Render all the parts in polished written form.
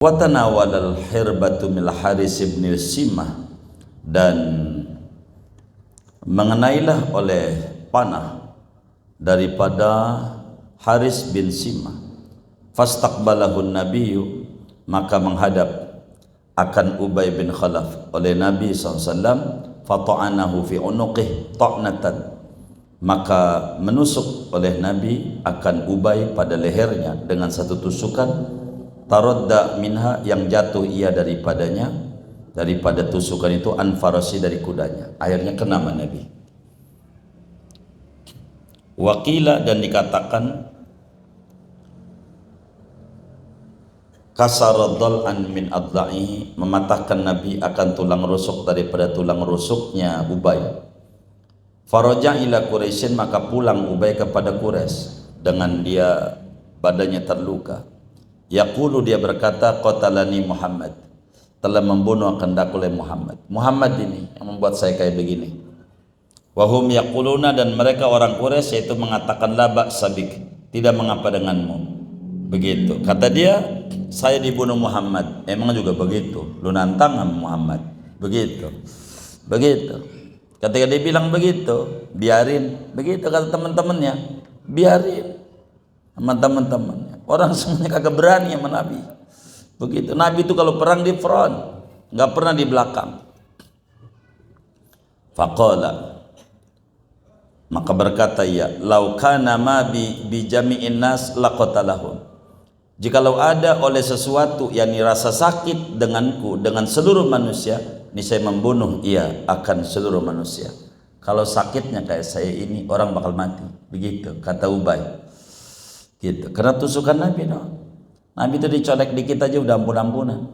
Wa tanawalal hirbatu mil Haris ibn Simah, dan mengenailah oleh panah daripada Haris bin Simah. Fastaqbalahun nabiyyu, maka menghadap akan Ubay bin Khalaf oleh Nabi SAW. Fata'anahu fi unuqih ta'natan, maka menusuk oleh Nabi akan Ubay pada lehernya dengan satu tusukan. Taradda minha, yang jatuh ia daripadanya, daripada tusukan itu, anfarasi, dari kudanya, akhirnya kena Nabi. Waqila, dan dikatakan kasaradul an min adla'ihi, mematahkan Nabi akan tulang rusuk daripada tulang rusuknya Ubay. Faraja ila Quraisyin, maka pulang Ubay kepada Quraisy dengan dia badannya terluka. Yaqulu, dia berkata, qatalani Muhammad, telah membunuh kehendak oleh Muhammad. Muhammad ini yang membuat saya kayak begini. Wahum yaquluna, dan mereka orang Quraisy yaitu mengatakan, la ba'sa bik, tidak mengapa denganmu. Begitu kata dia, saya dibunuh Muhammad. Emang juga begitu, lu nantang sama Muhammad. Begitu ketika dia bilang begitu, biarin. Begitu kata teman-temannya, biarin sama teman-temannya. Orang semuanya kagak berani sama Nabi. Begitu. Nabi itu kalau perang di front, nggak pernah di belakang. Faqala, maka berkata ia, lau kana ma bi jami'in nas laqatalahum, jikalau ada oleh sesuatu yang rasa sakit denganku, dengan seluruh manusia, ini saya membunuh ia akan seluruh manusia. Kalau sakitnya kayak saya ini, orang bakal mati. Begitu kata Ubay. Gitu. Karena tusukan Nabi, no? Nabi itu dicolek dikit aja udah ampun-ampunan.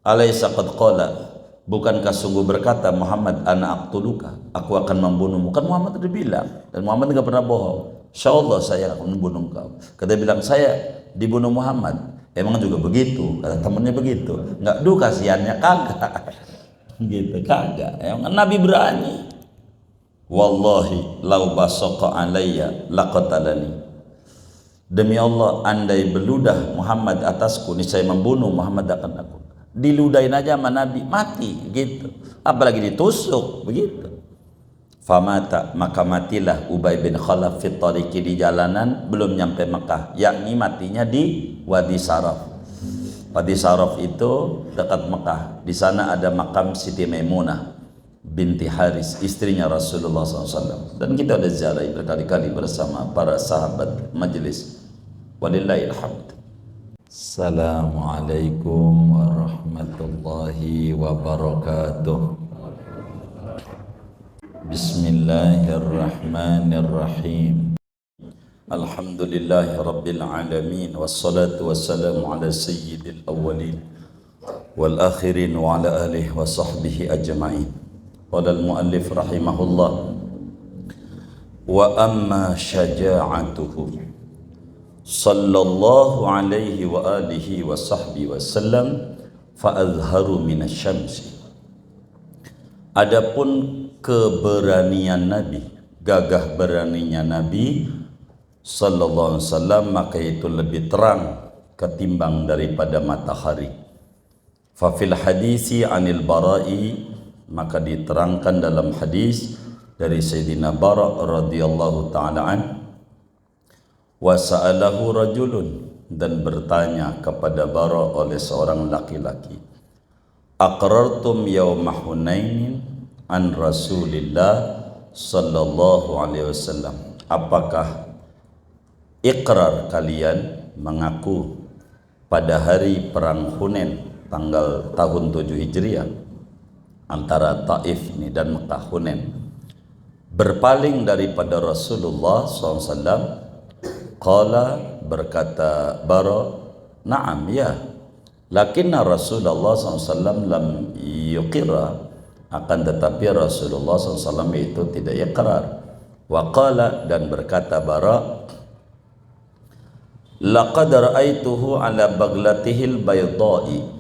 Alaysa qad qala, bukankah sungguh berkata Muhammad, ana aqtuluka, aku akan membunuhmu. Kan Muhammad udah bilang, dan Muhammad enggak pernah bohong. Insyaallah saya akan membunuh kau. Kata bilang, saya dibunuh Muhammad. Emang juga begitu, kata temannya begitu. Enggak, kasihannya kagak. Gitu, kagak. Emang Nabi berani. Wallahi lau basaqa alayya laqatalani, demi Allah, andai beludah Muhammad atasku, niscaya membunuh Muhammad akan aku. Diludahin aja sama Nabi, mati gitu. Apalagi ditusuk, begitu. Famata, maka matilah Ubay bin Khalaf fit tariqi, di jalanan belum nyampe Mekah, yakni matinya di Wadi Saraf. Wadi Saraf itu dekat Mekah. Di sana ada makam Siti Maimunah binti Haris, istrinya Rasulullah SAW. Dan kita ada ziarah berkali-kali bersama para sahabat majelis. Walillahil hamd. Assalamualaikum warahmatullahi wabarakatuh. Bismillahirrahmanirrahim. Alhamdulillahi rabbil alamin, wassalatu wassalamu ala sayyidil awwalin wal akhirin wa ala alihi wa sahbihi ajma'in. Qala al-muallif rahimahullah, wa amma syaja'atuhu sallallahu alaihi wa alihi wa sahbihi wasallam fa azharu minasyamsi. Adapun keberanian Nabi, gagah beraninya Nabi sallallahu alaihi wasallam, maka itu lebih terang ketimbang daripada matahari. Fa fil hadisi anil Bara'i, maka diterangkan dalam hadis dari Sayyidina Bara radhiyallahu taala an, wa sa'alahu rajulun, dan bertanya kepada Bara oleh seorang laki-laki, aqrartum yawma Hunainin an Rasulillah sallallahu alaihi wasallam, apakah ikrar kalian, mengaku pada hari perang Hunain tanggal tahun 7 Hijriah antara Taif ini dan Mekah, Hunain, berpaling daripada Rasulullah SAW? Qala, berkata Bara, na'am, ya, lakinna Rasulullah SAW lam yuqirra, akan tetapi Rasulullah SAW itu tidak iqrar. Wa qala, dan berkata Bara, laqad ra'aituhu ala baglatihil baydai,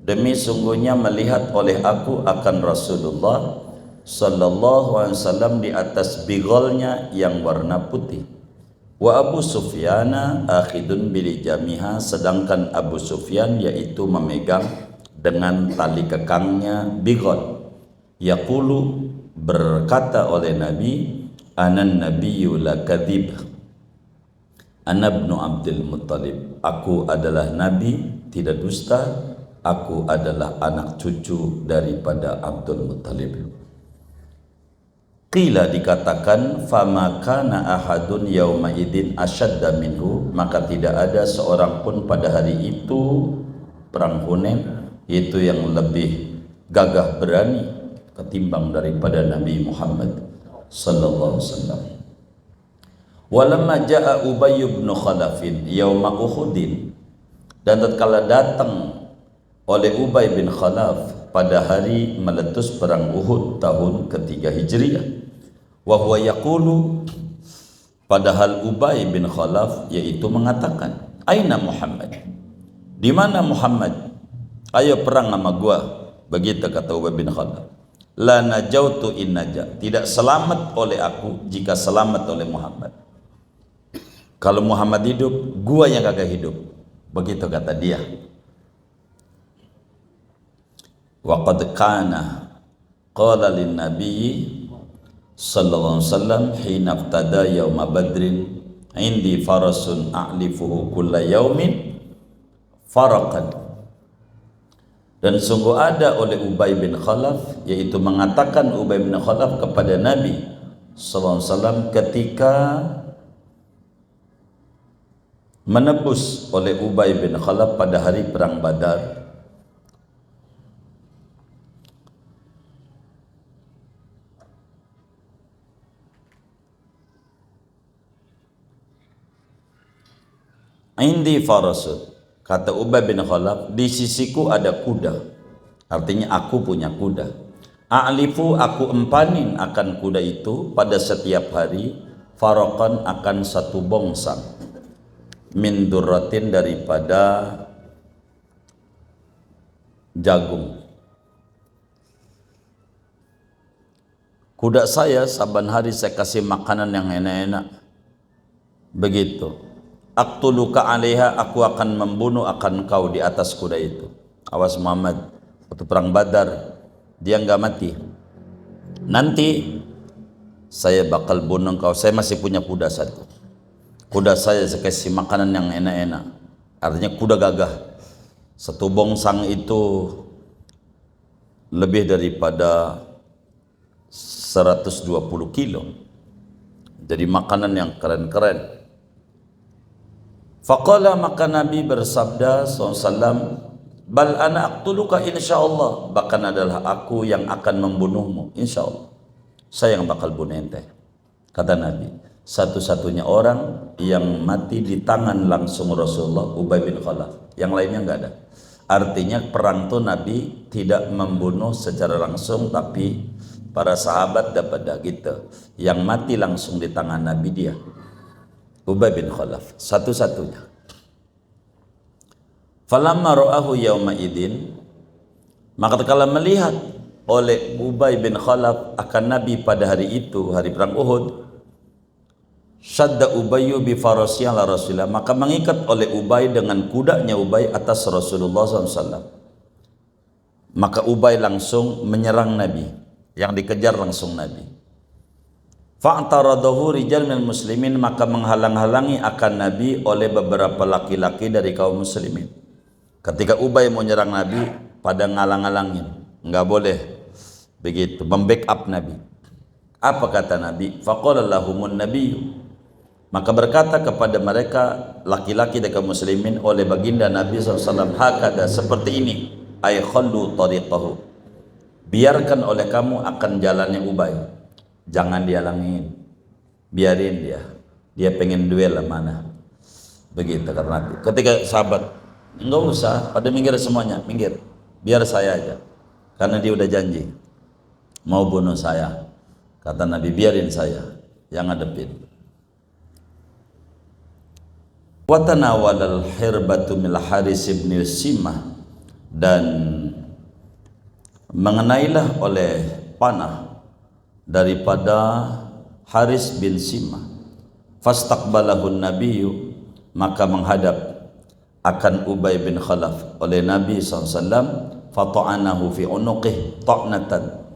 demi sungguhnya melihat oleh aku akan Rasulullah sallallahu alaihi wasallam di atas bigolnya yang warna putih. Wa Abu Sufyana akhidun bilijamiha, sedangkan Abu Sufyan yaitu memegang dengan tali kekangnya bighon. Yaqulu, berkata oleh Nabi, anan nabiyyu la kadzib, ana ibnu Abdul Muttalib, aku adalah nabi tidak dusta, aku adalah anak cucu daripada Abdul Muttalib. Qila, dikatakan, fama kana ahadun yauma idin asyadda minhu, maka tidak ada seorang pun pada hari itu perang Hunain itu yang lebih gagah berani ketimbang daripada Nabi Muhammad sallallahu alaihi wasallam. Walamma jaa Ubay bin Khalaf yauma Uhudin, dan tatkala datang oleh Ubay bin Khalaf pada hari meletus perang Uhud tahun ketiga Hijriah, wa huwa yaqulu, padahal Ubay bin Khalaf yaitu mengatakan, aina Muhammad, di mana Muhammad, ayo perang sama gua. Begitu kata Ubay bin Khalaf, la najautu in naja, tidak selamat oleh aku jika selamat oleh Muhammad. Kalau Muhammad hidup, gua yang kagak hidup. Begitu kata dia. Wa qad kana qala lin nabiyyi sallallahu alaihi wasallam hina ibtada yauma badrin indi farasun a'lifuhu kulla yaumin faraqan. Dan sungguh ada oleh Ubay bin Khalaf, yaitu mengatakan Ubay bin Khalaf kepada Nabi sallallahu alaihi wasallam ketika menebus oleh Ubay bin Khalaf pada hari perang Badar, indi farasun, kata Ubay bin Khalaf, di sisiku ada kuda, artinya aku punya kuda. A'lifu, aku empanin akan kuda itu pada setiap hari, faraqan, akan satu bongsang, min durratin, daripada jagung. Kuda saya saban hari saya kasih makanan yang enak-enak. Begitu. Aqtuluka alaiha, aku akan membunuh akan kau di atas kuda itu. Awas Muhammad, waktu perang Badar dia enggak mati, nanti saya bakal bunuh kau. Saya masih punya kuda satu, kuda saya kasih makanan yang enak-enak, artinya kuda gagah. Satu bongsang itu lebih daripada 120 kilo, jadi makanan yang keren-keren. Faqala, maka Nabi bersabda SAW, bal ana aqtuluka insyaallah, bahkan adalah aku yang akan membunuhmu insyaallah, saya yang bakal bunuh ente. Kata Nabi, satu-satunya orang yang mati di tangan langsung Rasulullah Ubay bin Khalaf, yang lainnya enggak ada. Artinya perang itu Nabi tidak membunuh secara langsung, tapi para sahabat dapat gitu, yang mati langsung di tangan Nabi dia Ubay bin Khalaf, satu-satunya. Falamma ra'ahu yauma idin, maka tatkala melihat oleh Ubay bin Khalaf akan Nabi pada hari itu, hari perang Uhud, syadda Ubayyu bi farasi ala Rasulillah, maka mengikat oleh Ubay dengan kudanya Ubay atas Rasulullah SAW. Maka Ubay langsung menyerang Nabi, yang dikejar langsung Nabi. Fa'taradahu rijal minal muslimin, maka menghalang-halangi akan Nabi oleh beberapa laki-laki dari kaum muslimin. Ketika Ubay mau nyerang Nabi, pada ngalang-ngalangin, enggak boleh begitu, membackup Nabi. Apa kata Nabi? Faqala lahumun nabiyyu, maka berkata kepada mereka laki-laki dari kaum muslimin oleh baginda Nabi SAW, hakada, seperti ini, ay khallu tariqahu, biarkan oleh kamu akan jalannya Ubay, jangan dihalangin, biarin dia pengen duel mana. Begitu kata Nabi. Ketika sahabat, enggak usah, pada minggir semuanya, minggir, biar saya aja, karena dia udah janji mau bunuh saya. Kata Nabi, biarin saya yang ngadepin. Wa tanawalal hirbatu mil Haris ibn Simah, dan mengenailah oleh panah daripada Haris bin Simah, Fastaqbalahu nabiyyu, maka menghadap akan Ubay bin Khalaf oleh Nabi SAW. Fata'anahu fi unuqih ta'natan,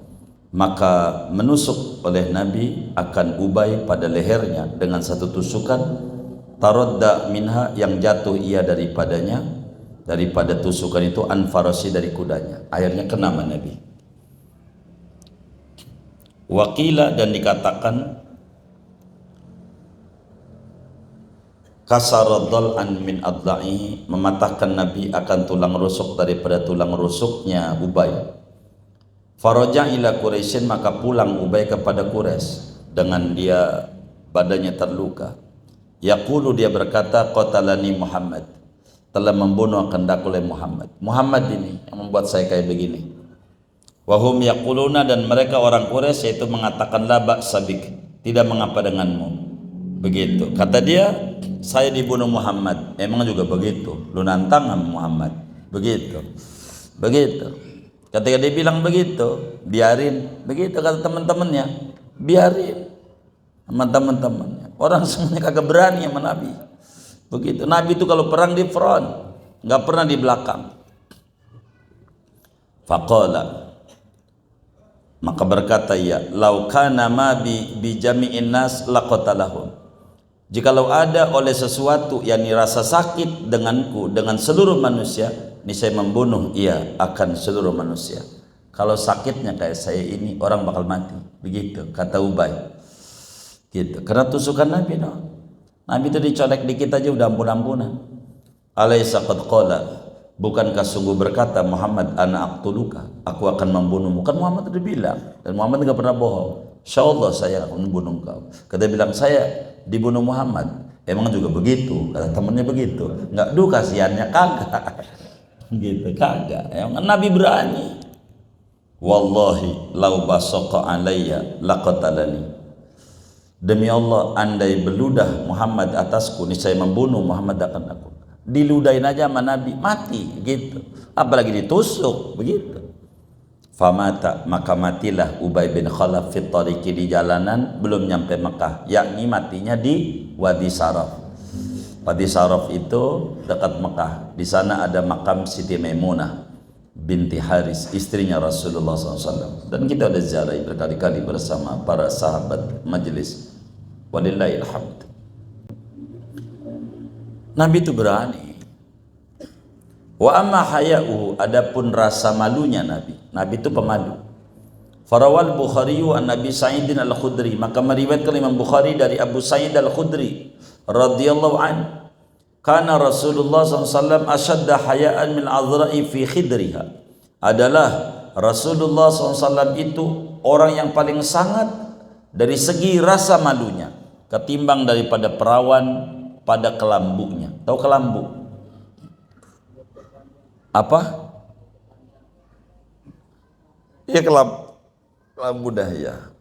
maka menusuk oleh Nabi akan Ubay pada lehernya dengan satu tusukan. Taradda minha, yang jatuh ia daripadanya, daripada tusukan itu, anfarasi, dari kudanya, akhirnya kena Nabi. Wakila, dan dikatakan kasaradul an min adla'ihi, mematahkan Nabi akan tulang rusuk daripada tulang rusuknya Ubay. Faraja ila Quraisyin, maka pulang Ubay kepada Quraisy dengan dia badannya terluka. Yaqulu, dia berkata, qatalani Muhammad, telah membunuh kehendak oleh Muhammad. Muhammad ini yang membuat saya kayak begini. Wahum yaquluna, dan mereka orang Quraisy yaitu mengatakan, la ba'sa bik, tidak mengapa denganmu. Begitu kata dia, saya dibunuh Muhammad. Emang juga begitu, lu nantang sama Muhammad, begitu. Ketika dia bilang begitu, biarin, begitu kata teman-temannya, biarin sama teman-temannya. Orang semuanya kagak berani sama Nabi. Begitu. Nabi itu kalau perang di front, nggak pernah di belakang. Faqala, maka berkata ia, lau kana ma bi jami'in nas laqatalahum, jikalau ada oleh sesuatu yang rasa sakit denganku, dengan seluruh manusia, ini saya membunuh ia akan seluruh manusia. Kalau sakitnya kayak saya ini, orang bakal mati. Begitu kata Ubay. Gitu. Karena tusukan Nabi, no? Nabi itu dicolek dikit aja udah ampun-ampunan. Alaysa qad qala, bukankah sungguh berkata Muhammad, ana aqtuluka, aku akan membunuhmu. Kan Muhammad udah bilang, dan Muhammad enggak pernah bohong. Insyaallah saya akan membunuh engkau. Kata bilang, saya dibunuh Muhammad. Emang juga begitu, kata temannya begitu. Enggak, kasihannya kagak. Gitu, kagak. Emang Nabi berani. Wallahi lau basaqa alayya laqatalani, demi Allah, andai beludah Muhammad atasku, ini saya membunuh Muhammad akan aku. Diludahin aja sama Nabi, mati gitu. Apalagi ditusuk, begitu. Famata, maka matilah Ubay bin Khalaf fit tariqi, di jalanan belum nyampe Mekah, yakni matinya di Wadi Saraf. Wadi Saraf itu dekat Mekah. Di sana ada makam Siti Maimunah binti Haris, istrinya Rasulullah SAW. Dan kita ada ziarah berkali-kali bersama para sahabat majelis. Walillahil hamd. Nabi itu berani. Wa amma haya'uhu, adapun rasa malunya Nabi. Nabi itu pemalu. Farawal Bukhari an Nabi Sa'idin al-Khudri, maka meriwayatkan Imam Bukhari dari Abu Sa'id al-Khudri radhiyallahu an, kana Rasulullah SAW asyadda haya'an min azra'i fi khidriha, adalah Rasulullah SAW itu orang yang paling sangat dari segi rasa malunya ketimbang daripada perawan pada kelambunya. Tahu kelambu? Apa? Ya, kelambu dahya.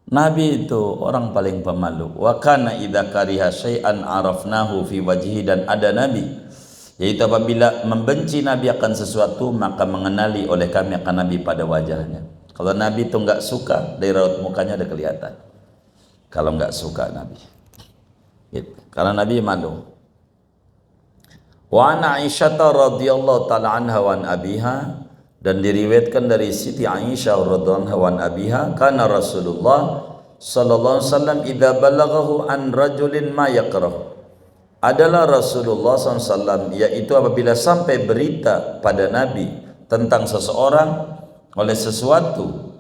Nabi itu orang paling pemalu. Wa kana idza kariha syai'an arafnahu fi wajhi, dan ada Nabi yaitu apabila membenci Nabi akan sesuatu, maka mengenali oleh kami akan Nabi pada wajahnya. Kalau Nabi itu enggak suka, dari raut mukanya ada kelihatan. Kalau enggak suka Nabi. Gitu. Karena Nabi malu. Wa ana Aisyah radhiyallahu taala anha wa an abiha, dan diriwayatkan dari Siti Aisyah radhiyallahu anha wa an abiha, kana Rasulullah sallallahu alaihi wasallam idza balaghahu an rajulin ma yakrah, adalah Rasulullah SAW yaitu apabila sampai berita pada Nabi tentang seseorang oleh sesuatu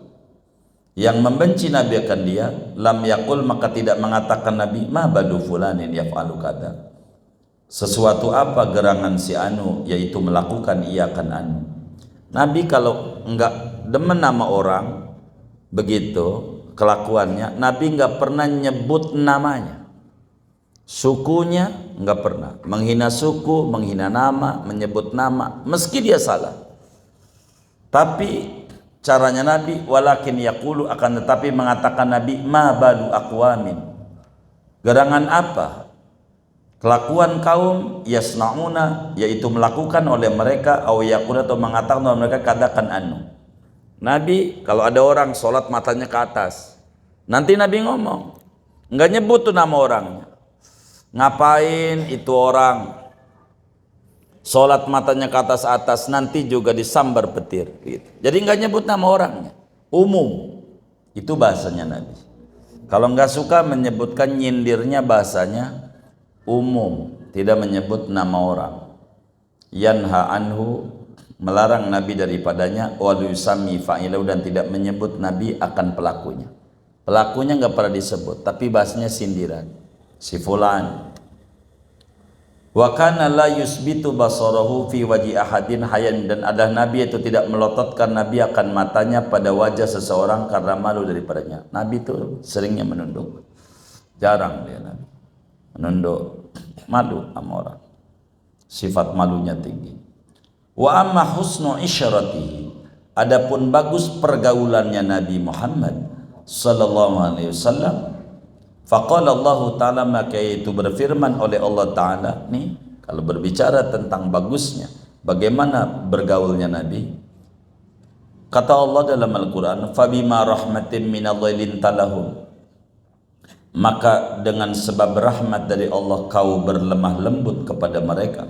yang membenci Nabi akan dia, lam yakul, maka tidak mengatakan Nabi, ma balu fulanin yaf'alu kada, sesuatu apa gerangan si anu, yaitu melakukan ia akan anu. Nabi kalau enggak demen nama orang begitu kelakuannya, Nabi enggak pernah nyebut namanya, sukunya enggak pernah, menghina suku, menghina nama, menyebut nama meski dia salah. Tapi caranya Nabi, walakin yaqulu, akan tetapi mengatakan Nabi, ma balu aqwamin, gerangan apa kelakuan kaum, yasnauna, yaitu melakukan oleh mereka, au yaqulu, atau mengatakan oleh mereka, katakan anu. Nabi kalau ada orang sholat matanya ke atas, nanti Nabi ngomong, Nggak nyebut tuh nama orangnya. Ngapain itu orang sholat matanya ke atas nanti juga disambar petir gitu. Jadi nggak nyebut nama orangnya, umum. Itu bahasanya Nabi. Kalau nggak suka menyebutkan nyindirnya, bahasanya umum, tidak menyebut nama orang. Yanha anhu, melarang Nabi daripadanya, wal yusami fa'ilahu, dan tidak menyebut Nabi akan pelakunya. Pelakunya nggak pernah disebut, tapi bahasanya sindiran, si fulan. Wa kana la yusbitu basarahu fi waji ahadin hayan, dan adalah Nabi itu tidak melototkan Nabi akan matanya pada wajah seseorang karena malu daripadanya. Nabi itu seringnya menunduk, jarang dia Nabi menunduk, malu sama orang, sifat malunya tinggi. Wa amma husnu isyaratihi, adapun bagus pergaulannya Nabi Muhammad sallallahu alaihi wasallam, faqala Allah Ta'ala, maka itu berfirman oleh Allah Ta'ala. Nih kalau berbicara tentang bagusnya bagaimana bergaulnya Nabi, kata Allah dalam Al-Quran, fabima rahmatin minallahi lintalahum, maka dengan sebab rahmat dari Allah kau berlemah lembut kepada mereka.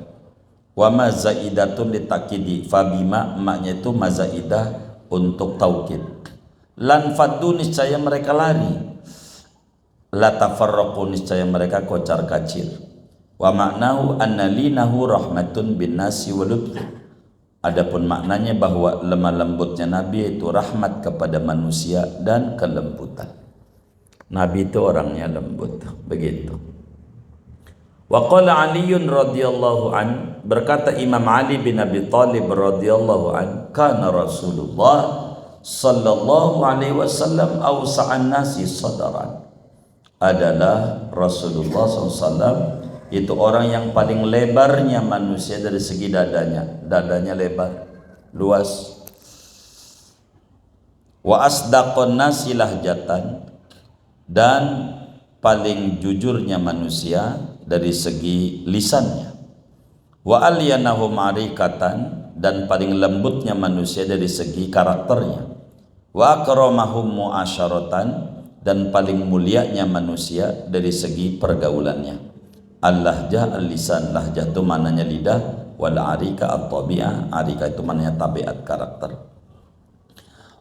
Wa ma zaidatun litakidi, fabima maknya itu mazaidah untuk taukid. Lan faddu, niscaya mereka lari. La tafarraqu, niscaya mereka kocar kacir. Wa ma'nahu anna linahu rahmatun bin nasi walutfu, adapun maknanya bahwa lemah lembutnya Nabi itu rahmat kepada manusia dan kelembutan. Nabi itu orangnya lembut, begitu. Wa qala Aliun radhiyallahu an, berkata Imam Ali bin Abi Thalib radhiyallahu an, kana Rasulullah sallallahu alaihi wasallam awsa'an nasi sadaran, adalah Rasulullah SAW itu orang yang paling lebarnya manusia dari segi dadanya lebar, luas. Wa asdaqon nasi lahjatan, dan paling jujurnya manusia dari segi lisannya. Wa alyanahum arikatan, dan paling lembutnya manusia dari segi karakternya. Wa akramahum muasyaratan, dan paling mulianya manusia dari segi pergaulannya. Al-lahjah al-lisan, lahjah itu maknanya lidah, wal arika at-tabi'ah, arika itu maknanya tabiat, karakter.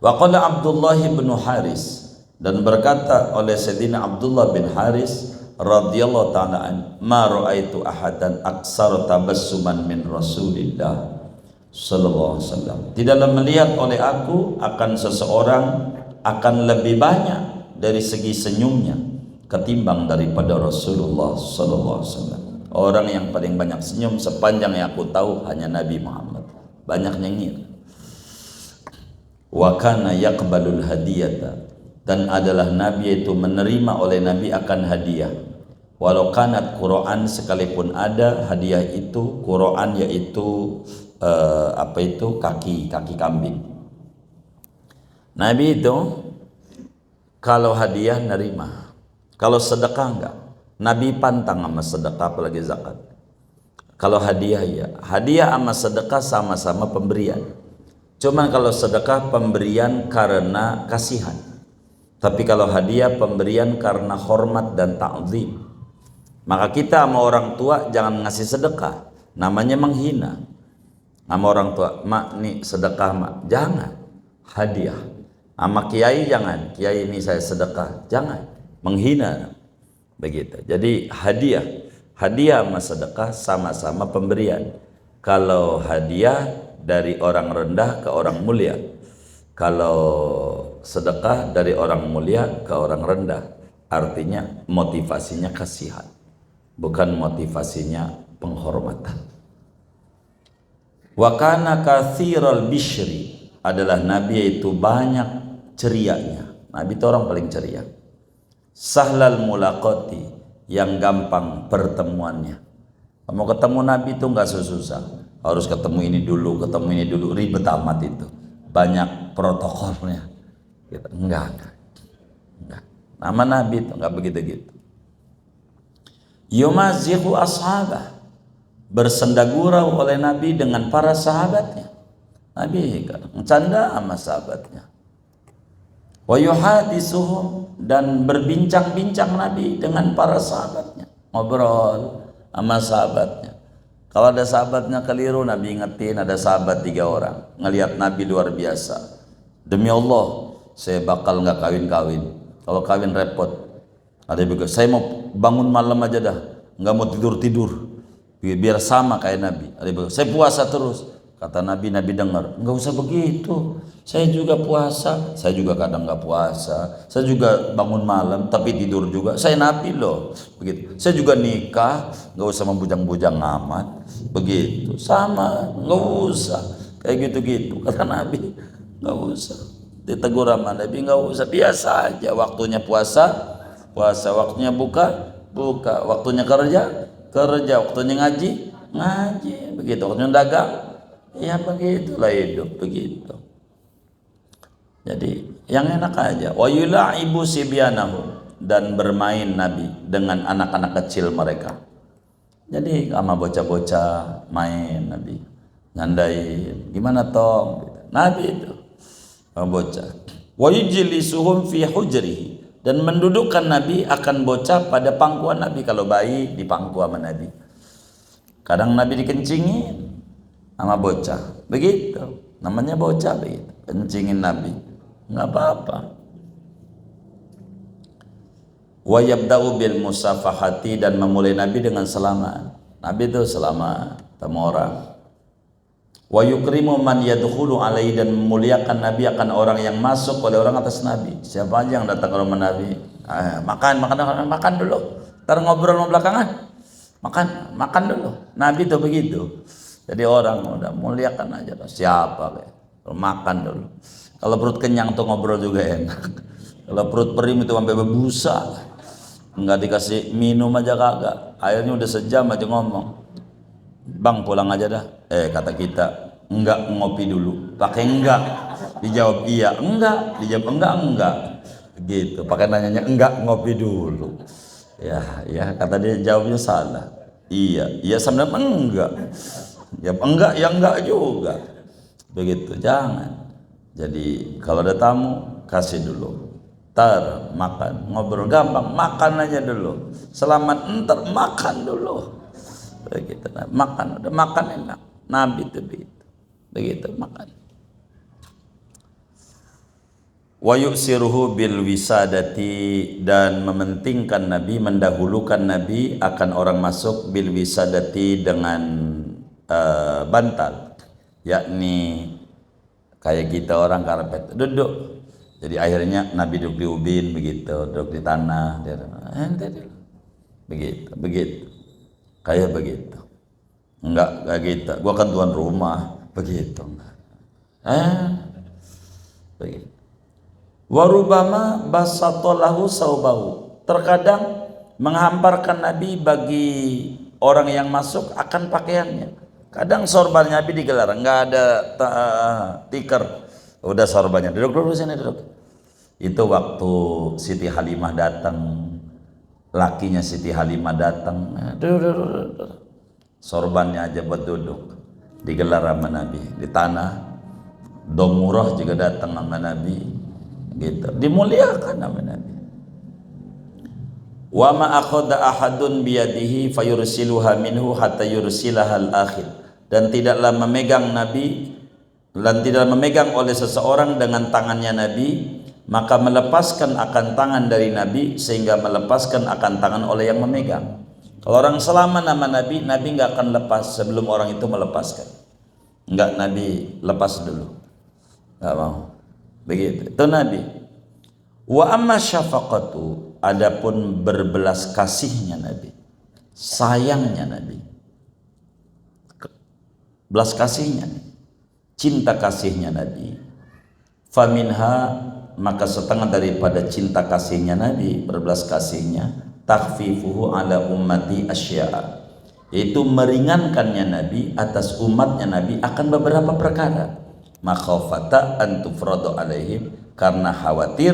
Wa qala Abdullah bin Haris, dan berkata oleh Sayyidina Abdullah bin Haris radhiyallahu ta'ala an, ma ra'aitu ahadan aksar tabassuman min Rasulillah sallallahu alaihi wasallam, tidaklah melihat oleh aku akan seseorang akan lebih banyak dari segi senyumnya ketimbang daripada Rasulullah sallallahu alaihi wasallam. Orang yang paling banyak senyum sepanjang yang aku tahu hanya Nabi Muhammad, banyak nyengir. Wa kana yaqbalul hadiyata, dan adalah Nabi itu menerima oleh Nabi akan hadiah. Walau kanat Quran, sekalipun ada hadiah itu Quran, yaitu kaki kambing. Nabi itu kalau hadiah nerima, kalau sedekah enggak. Nabi pantang sama sedekah, apalagi zakat. Kalau hadiah ya, hadiah sama sedekah sama-sama pemberian. Cuman kalau sedekah pemberian karena kasihan, tapi kalau hadiah pemberian karena hormat dan ta'zim. Maka kita sama orang tua jangan ngasih sedekah, namanya menghina. Sama orang tua, mak nih sedekah mak, jangan. Hadiah. Sama kiai jangan, kiai ini saya sedekah, jangan, menghina, begitu. Jadi hadiah sama sedekah sama-sama pemberian. Kalau hadiah dari orang rendah ke orang mulia, kalau sedekah dari orang mulia ke orang rendah, artinya motivasinya kasihan, bukan motivasinya penghormatan. Wa kana katsiral bishri, adalah Nabi itu banyak cerianya. Nabi itu orang paling ceria. Sahlal mulaqati, yang gampang pertemuannya. Kamu ketemu Nabi itu nggak susah, harus ketemu ini dulu, ribet amat itu, banyak protokolnya. Gitu. Enggak. Nama Nabi itu nggak begitu gitu. Yumazihu ashabah, bersenda gurau oleh Nabi dengan para sahabatnya. Nabi bercanda sama sahabatnya. Wa yuhaditsuhum, dan berbincang-bincang Nabi dengan para sahabatnya, ngobrol sama sahabatnya. Kalau ada sahabatnya keliru, Nabi ingetin. Ada sahabat 3 orang ngelihat Nabi luar biasa, demi Allah saya bakal nggak kawin-kawin, kalau kawin repot. Ada juga, saya mau bangun malam aja dah, nggak mau tidur-tidur biar sama kayak Nabi. Ada juga, saya puasa terus. Kata Nabi, Nabi dengar, nggak usah begitu, saya juga puasa, saya juga kadang nggak puasa, saya juga bangun malam tapi tidur juga, saya Nabi loh, begitu. Saya juga nikah, nggak usah membujang-bujang amat, begitu, sama, nggak usah kayak gitu-gitu. Kata Nabi, nggak usah. Ditegur sama Nabi, nggak usah, biasa aja. Waktunya puasa, puasa, waktunya buka, buka, waktunya kerja, kerja, waktunya ngaji, ngaji, begitu, waktunya dagang, ya begitulah hidup, begitu. Jadi yang enak aja. Wa yula'ibu sibyanahu, dan bermain Nabi dengan anak-anak kecil mereka. Jadi sama bocah-bocah main Nabi, nyandain, gimana tong, Nabi itu sama bocah. Wa yujlisuhum fi hujrihi, dan mendudukkan Nabi akan bocah pada pangkuan Nabi. Kalau bayi di pangku sama Nabi. Kadang Nabi dikencingin sama bocah, begitu, namanya bocah, begitu, kencingin Nabi, nggak apa-apa. Wa yabda'u bil musafahati, dan memulai Nabi dengan selamat. Nabi itu selamat sama orang. Wa yukrimu man yadkhulu alaihi, dan memuliakan Nabi akan orang yang masuk oleh orang atas Nabi. Siapa aja yang datang ke rumah Nabi, makan dulu, ntar ngobrol belakangan, makan dulu. Nabi itu begitu. Jadi orang udah muliakan aja, siapa kayak makan dulu. Kalau perut kenyang tuh ngobrol juga enak. Kalau perut perih itu sampai berbusa, nggak dikasih minum aja kagak. Akhirnya udah sejam aja ngomong, bang pulang aja dah. Kata kita, enggak, ngopi dulu. Pakai enggak, dijawab iya, enggak, dijawab enggak, gitu. Pakai nanyanya enggak, ngopi dulu. Ya kata dia, jawabnya salah. Iya sebenarnya enggak. Ya enggak, ya enggak juga, begitu. Jangan. Jadi kalau ada tamu kasih dulu, tar makan, ngobrol gampang, makan aja dulu, selamat entar makan dulu, begitu. Makan, udah makan enak. Nabi itu begitu makan. Wa yu'siruhu bil wisadati, dan mementingkan Nabi, mendahulukan Nabi akan orang masuk, bil wisadati, dengan bantal, yakni kayak kita orang karpet duduk. Jadi akhirnya Nabi duduk di ubin, begitu, duduk di tanah, begitu, kayak begitu. Enggak kayak kita, gua kan tuan rumah, begitu. Begitu. Warubama basatolahu saubahu, terkadang menghamparkan Nabi bagi orang yang masuk akan pakaiannya. Kadang sorban Nabi digelar, nggak ada tikar, udah sorbannya, duduk dulu sini, duduk. Itu waktu Siti Halimah datang, lakinya Siti Halimah datang, duduk. Sorbannya aja buat duduk, digelar sama Nabi di tanah. Domurah juga datang sama Nabi, gitu, dimuliakan sama Nabi. Wa ma akhadha ahadun biyadihi fayursiluha minhu hatta yursilahal akhir, dan tidaklah memegang Nabi, dan tidaklah memegang oleh seseorang dengan tangannya Nabi, maka melepaskan akan tangan dari Nabi sehingga melepaskan akan tangan oleh yang memegang. Kalau orang selama nama Nabi, Nabi nggak akan lepas sebelum orang itu melepaskan. Nggak, Nabi lepas dulu, nggak mau, begitu. Itu Nabi. Wa amma syafaqatu, adapun berbelas kasihnya Nabi, sayangnya Nabi, belas kasihnya, cinta kasihnya Nabi, faminha, maka setengah daripada cinta kasihnya Nabi, berbelas kasihnya, takhfifuhu ala ummati asya'a, yaitu meringankannya Nabi atas umatnya Nabi akan beberapa perkara, makhafata an tufradu alaihim, karena khawatir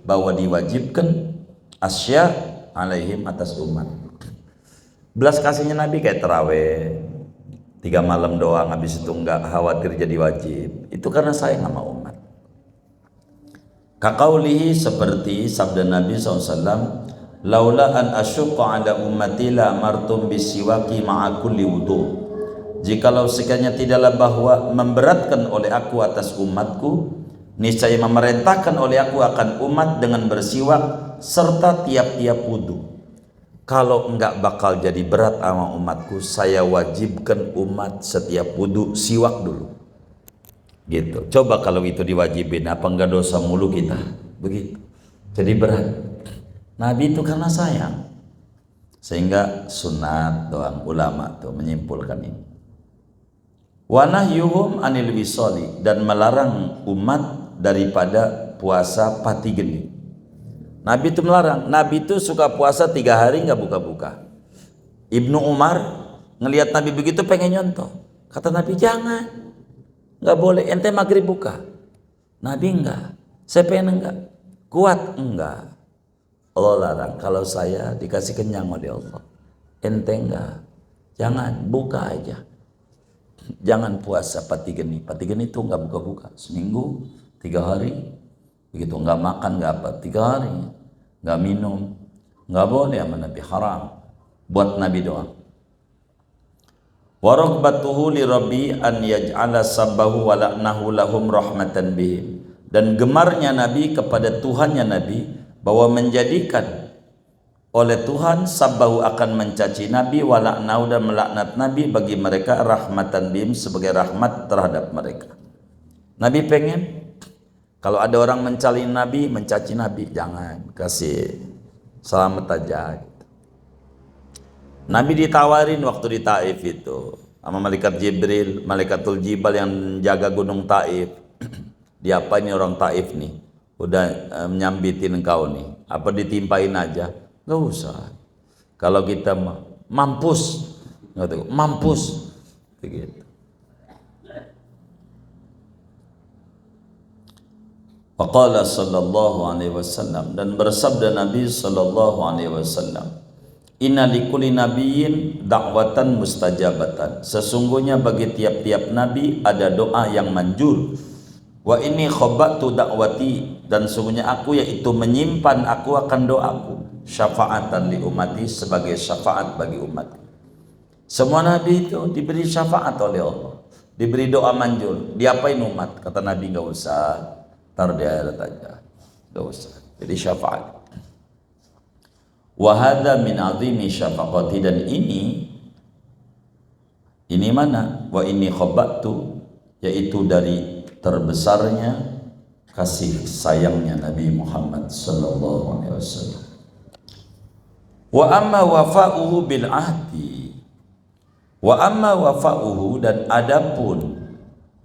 bahwa diwajibkan asya alaihim, atas umat. Belas kasihnya Nabi kayak terawih 3 malam doang, habis itu enggak, khawatir jadi wajib. Itu karena sayang sama umat. Kaqaulihi, seperti sabda Nabi SAW, laula an asyqa ala ummati la amartum bisiwaki ma'a kulli wudu. Jikalau sekiranya tidaklah bahwa memberatkan oleh aku atas umatku, niscaya memerintahkan oleh aku akan umat dengan bersiwak serta tiap-tiap wudu. Kalau enggak bakal jadi berat sama umatku, saya wajibkan umat setiap wudu siwak dulu. Gitu. Coba kalau itu diwajibin, apa enggak dosa mulu kita? Begitu. Jadi berat. Nabi itu karena sayang, sehingga sunat doang. Ulama tuh menyimpulkan ini. Wa nahyuhum anil wisali, dan melarang umat daripada puasa pati geni. Nabi itu melarang. Nabi itu suka puasa 3 hari nggak buka-buka. Ibnu Umar ngelihat Nabi begitu pengen nyontoh. Kata Nabi, jangan, nggak boleh, ente maghrib buka. Nabi enggak. Saya pengen enggak. Kuat enggak. Allah larang. Kalau saya dikasih kenyang oleh Allah, ente enggak. Jangan, buka aja. Jangan puasa pati geni. Pati geni itu enggak buka-buka. Seminggu 3 hari. Begitu, enggak makan, enggak apa, 3 hari, enggak minum, enggak boleh sama Nabi, haram. Buat Nabi doang. Wa raghbatuhu li rabbi an yaj'ala sabbahu wa la'nahu lahum rahmatan bihim. Dan gemarnya Nabi kepada Tuhannya Nabi, bahwa menjadikan oleh Tuhan sabbahu akan mencaci Nabi, wa la'nahu dan melaknat Nabi bagi mereka, rahmatan bihim sebagai rahmat terhadap mereka. Nabi pengen kalau ada orang mencaci Nabi, jangan, kasih selamat aja. Nabi ditawarin waktu di Taif itu sama malaikat Jibril, malaikatul Jibal yang jaga gunung Taif. Diapain nih orang Taif nih? Udah menyambitin engkau nih. Apa ditimpain aja? Gak usah. Kalau kita mampus, mampus, begitu. Faqala sallallahu alaihi wasallam, dan bersabda Nabi sallallahu alaihi wasallam, inna likulli nabiyyin da'watan mustajabatan. Sesungguhnya bagi tiap-tiap nabi ada doa yang manjur. Wa inni khabatu da'wati, dan sungguhnya aku, yaitu menyimpan aku akan doaku, syafaatan li umati, sebagai syafaat bagi umat. Semua nabi itu diberi syafaat oleh Allah, diberi doa manjur. Diapain umat? Kata Nabi, enggak usah, taruh di akhirat aja, enggak usah. Jadi syafaat. Wa hadza min azimi syafaqati, dan ini mana? Wa inni khabatu, yaitu dari terbesarnya kasih sayangnya Nabi Muhammad sallallahu alaihi wasallam. Wa amma wafa'uhu bil ahdi, wa amma wafa'uhu, dan adapun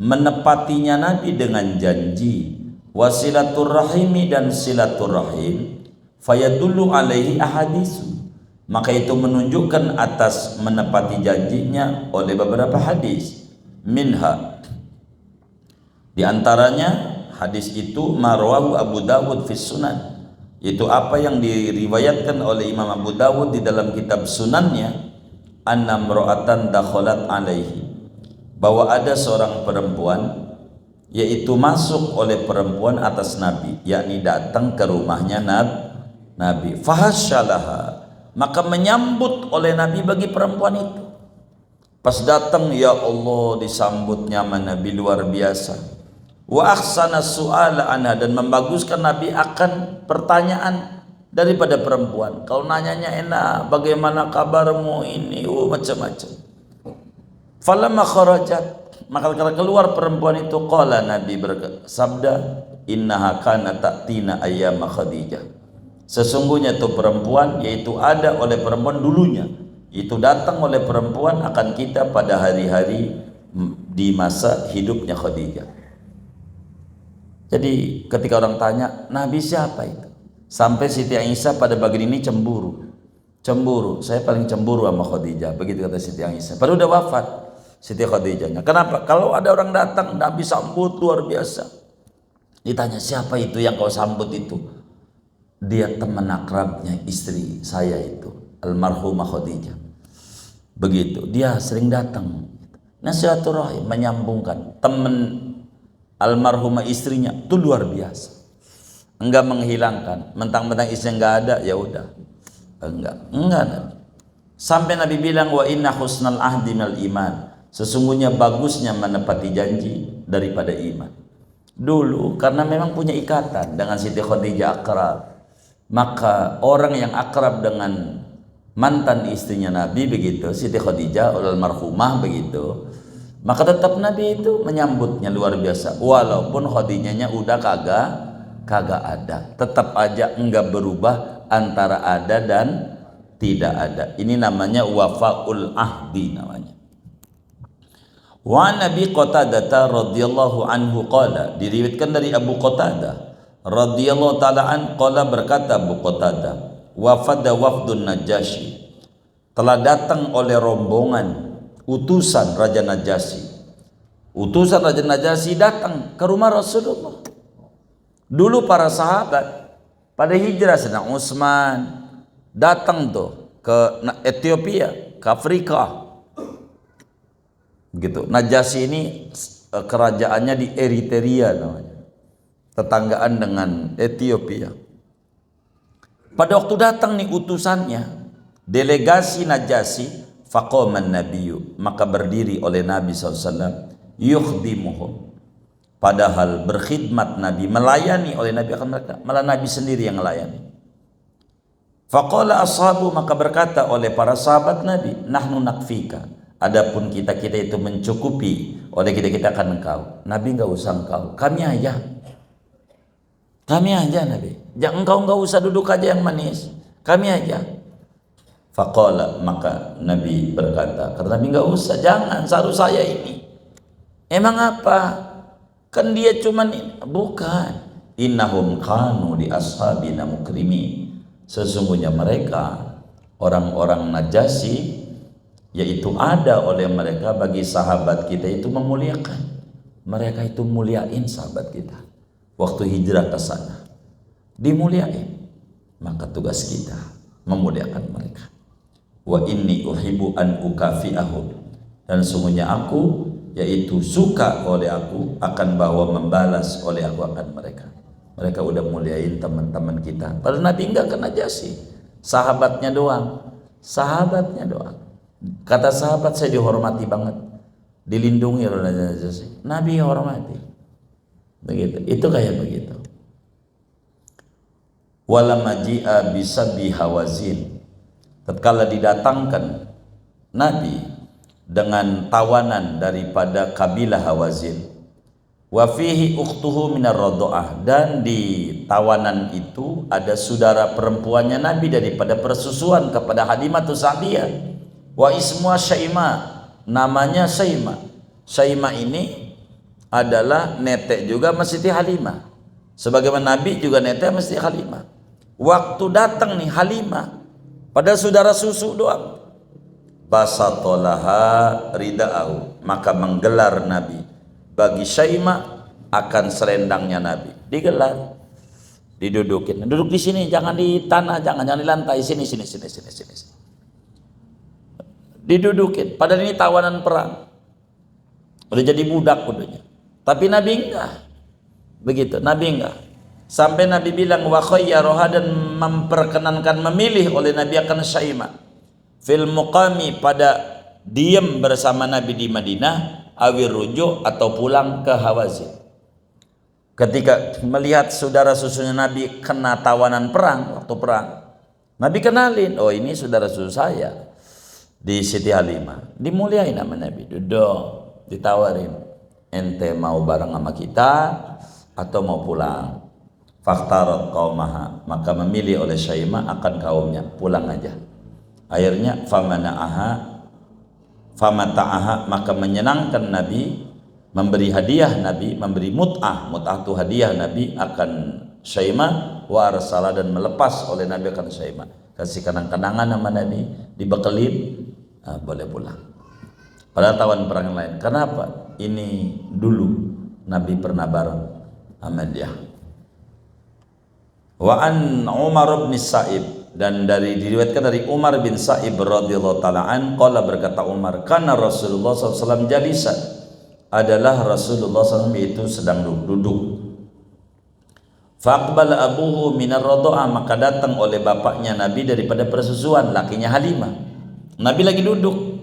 menepatinya Nabi dengan janji, wasilaturrahimi, dan silaturrahim, fayadullu alaihi ahadisu, maka itu menunjukkan atas menepati janjinya oleh beberapa hadis. Minha, di antaranya hadis itu marwahu Abu Dawud fi Sunan, itu apa yang diriwayatkan oleh Imam Abu Dawud di dalam kitab Sunannya, anna mra'atan dakhalat alaihi, bahwa ada seorang perempuan, yaitu masuk oleh perempuan atas Nabi, yakni datang ke rumahnya Nabi. Fahasyalaha, maka menyambut oleh Nabi bagi perempuan itu. Pas datang, ya Allah, disambut nyaman Nabi, luar biasa. Wa ahsana su'ala anha, dan membaguskan Nabi akan pertanyaan daripada perempuan. Kalau nanyanya enak, bagaimana kabarmu ini, macam-macam. Falamma kharajat, maka keluar perempuan itu, qala, Nabi bersabda, innaha kanat ta'tina ayyama Khadijah. Sesungguhnya itu perempuan, yaitu ada oleh perempuan dulunya, itu datang oleh perempuan akan kita pada hari-hari di masa hidupnya Khadijah. Jadi ketika orang tanya, Nabi siapa itu? Sampai Siti Aisyah pada bagian ini cemburu. Saya paling cemburu sama Khadijah, begitu kata Siti Aisyah. Padahal udah wafat Siti Khadijahnya. Kenapa? Kalau ada orang datang, Nabi sambut luar biasa. Ditanya, siapa itu yang kau sambut itu? Dia teman akrabnya istri saya itu, almarhumah Khadijah. Begitu, dia sering datang. Nasihaturrahim, menyambungkan teman almarhumah istrinya itu luar biasa. enggak menghilangkan. Mentang-mentang istrinya enggak ada, ya udah. Enggak Nabi. Sampai Nabi bilang wa inna husnal ahdi minal iman. Sesungguhnya bagusnya menepati janji daripada iman. Dulu karena memang punya ikatan dengan Siti Khadijah akrab, maka orang yang akrab dengan mantan istrinya Nabi begitu, Siti Khadijah almarhumah begitu, maka tetap Nabi itu menyambutnya luar biasa. Walaupun Khadijahnya udah kagak ada, tetap aja enggak berubah antara ada dan tidak ada. Ini namanya wafaul ahdi namanya. Wa Nabi Qatadah radhiyallahu anhu qala, diriwayatkan dari Abu Qatadah radhiyallahu taala an qala, berkata Abu Qatadah, wafada wafdun Najasyi, telah datang oleh rombongan utusan Raja Najasyi. Utusan Raja Najasyi datang ke rumah Rasulullah. Dulu para sahabat pada hijrah, sedang Utsman datang tuh ke Ethiopia, ke Afrika. Gitu. Najasyi ini kerajaannya di Eritrea namanya, tetanggaan dengan Ethiopia. Pada waktu datang nih utusannya, delegasi Najasyi, faqaman nabiyyu, maka berdiri oleh Nabi SAW, yukhdimuhum, padahal berkhidmat Nabi, melayani oleh Nabi akan mereka, malah Nabi sendiri yang melayani. Faqala ashabu, maka berkata oleh para sahabat Nabi, nahnu nakfika, adapun kita itu mencukupi, oleh kita akan engkau. Nabi enggak usah engkau, kami aja Nabi. Jangan engkau usah duduk aja yang manis, kami aja. Faqala, maka Nabi berkata, kata Nabi, enggak usah, jangan, seharusnya saya ini. Emang apa? Kan dia cuman ini. Bukan. Innahum kanu li ashabina mukrimin. Sesungguhnya mereka orang-orang Najasyi, yaitu ada oleh mereka bagi sahabat kita itu memuliakan. Mereka itu muliain sahabat kita. Waktu hijrah ke sana dimuliain. Maka tugas kita memuliakan mereka. Wa inni uhibbu an ukafi'ahum, dan sungguhnya aku, yaitu suka oleh aku, akan bawa membalas oleh aku akan mereka. Mereka udah muliain teman-teman kita. Padahal Nabi enggak ke Najasyi, sahabatnya doang. Kata sahabat, saya dihormati banget, dilindungi oleh Najasyi. Nabi hormati. Begitu. Itu kayak begitu. Wala maji'a bisabi Hawazin, tatkala didatangkan Nabi dengan tawanan daripada kabilah Hawazin, wa fihi ukhtuhu minar radha'ah, dan di tawanan itu ada saudara perempuannya Nabi daripada persusuan kepada Halimatus Sa'diyah, wa ismuha Syaimah, namanya Syaimah. Syaimah ini adalah netek juga Siti Halimah, sebagaimana Nabi juga netek Siti Halimah. Waktu datang nih Halimah, pada saudara susu doang, basatolaha rida'ahu, maka menggelar Nabi bagi Syaimah akan selendangnya Nabi, digelar, didudukin, duduk di sini, jangan di tanah, jangan di lantai, sini, didudukin. Padahal ini tawanan perang, udah jadi budak udahnya. Tapi Nabi enggak begitu, Nabi enggak. Sampai Nabi bilang wa khayyaroha, dan memperkenankan, memilih oleh Nabi akan Syaimah fil muqami, pada diam bersama Nabi di Madinah, awir rujuk, atau pulang ke Hawazin. Ketika melihat saudara susunya Nabi kena tawanan perang, waktu perang, Nabi kenalin, oh ini saudara susu saya di Siti Halimah, dimuliain nama Nabi, duduk, ditawarin, ente mau bareng sama kita atau mau pulang? Faktarat qaumaha, maka memilih oleh Syaimah akan kaumnya, pulang aja. Akhirnya famata'aha, maka menyenangkan Nabi, memberi hadiah Nabi, memberi mut'ah itu hadiah Nabi akan Syaimah, wa arsala, dan melepas oleh Nabi akan Syaimah, kasih kenang-kenangan sama Nabi, dibekelin, boleh pulang. Pada tawan perang lain. Kenapa? Ini dulu Nabi pernah bareng sama dia. Wa an Umar bin Sa'ib, dan diriwayatkan dari Umar bin Sa'ib radhiyallahu taala an, qala, berkata Umar, kana Rasulullah SAW jalisan, adalah Rasulullah SAW itu sedang duduk, Faqbala abuhu minar radha'ah, maka datang oleh bapaknya Nabi daripada persusuan, lakinya Halimah. Nabi lagi duduk